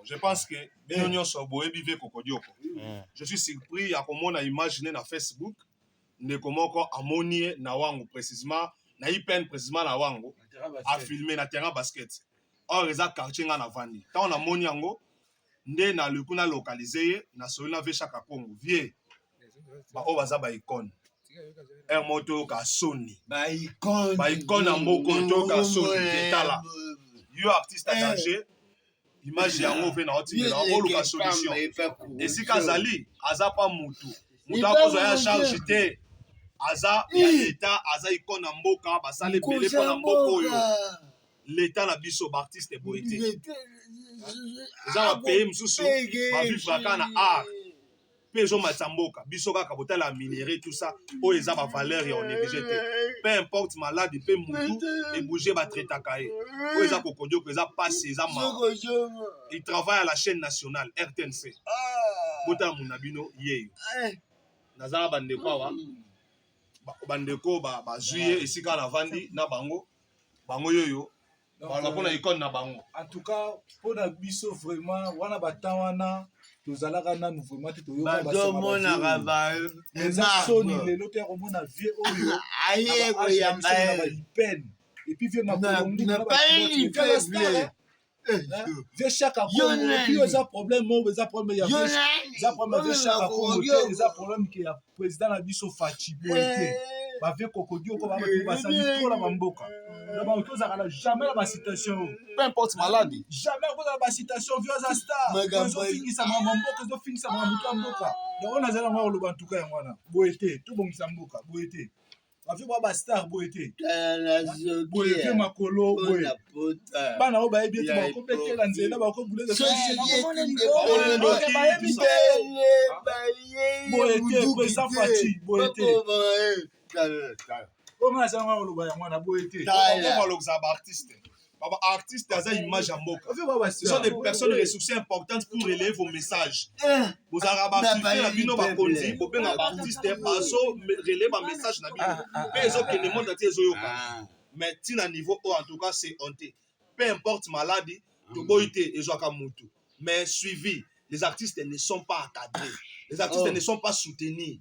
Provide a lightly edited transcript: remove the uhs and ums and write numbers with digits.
Je pense que je suis surpris à comment on a imaginé na Facebook ne comment amoni na wangu précisément na ipen précisément na wangu a filmer na terrain basket. Or les quartier nga na vandi. Quand on a moni yango nde na lukuna localisé na solina ve chaque Congo vie ba o baza ba icône. Un moto ka Sony. Ba icône na moko to ka Sony tala. Yo artiste engagé image yango ve na oti na o luka solution. Et si kazali aza pa mutu. Mutu akozo ya charge te. Aza ya l'état aza icône na mboka basale belé po na mboko yo. L'état na biso ba artiste boité. Eza ba pays mususu ba vivre kana art. Peso matsamboka biso kaka botala minéré tout ça o eza ba valeur ya on négligé te. Peu importe malade pe mutu et bouger ba traita kaé. O eza kokodio ko eza passé eza ma. Il travaille à la chaîne nationale RTNC. Botala munabino yeyo. Nazala bandeko awa. Bandeko ba juillet esika na vandi na bango yoyo balapona icône na bango. En tout cas pour la biso vraiment wana batawana tozalaka nanu vraiment te toyoka basomona ba soni lelo te komona vie oyo aye ko ya ba peine et puis vie makolongi na ba vie chaque Congo et puis ça problème mo ça problème ya ça problème vie chaque Congo ça problème que ya président na biso Fachi Boité ba vie kokodio ko ba basali to la mamboka na ba kozaka jamais la citation peu importe maladie jamais kozala ba citation vieux za star zo fingisa mamboka zo fingisa mamboka donc on a zala ngwa lo bantuka ya ngwana Boité to bongisa mboka Boité ba vie ba star Boité Boité makolo Boité bana o ba ebi to ba ko betela nzela ba ko bule de Boité président Fachi Boité comment ça va le bail moi na Boité comment le artiste baba artiste aza image en mboka ce sont des personnes ressourcées importantes pour relayer vos messages vous araba la bino ba kondi bo benga ba artiste baso relayer ba message na bino pezo ke ne monde ati ezoyoka mais tina niveau en tout cas c'est honte peu importe maladie to Boité ezwaka mutu mais suivi les artistes ne sont pas encadrés les artistes ne sont pas soutenus.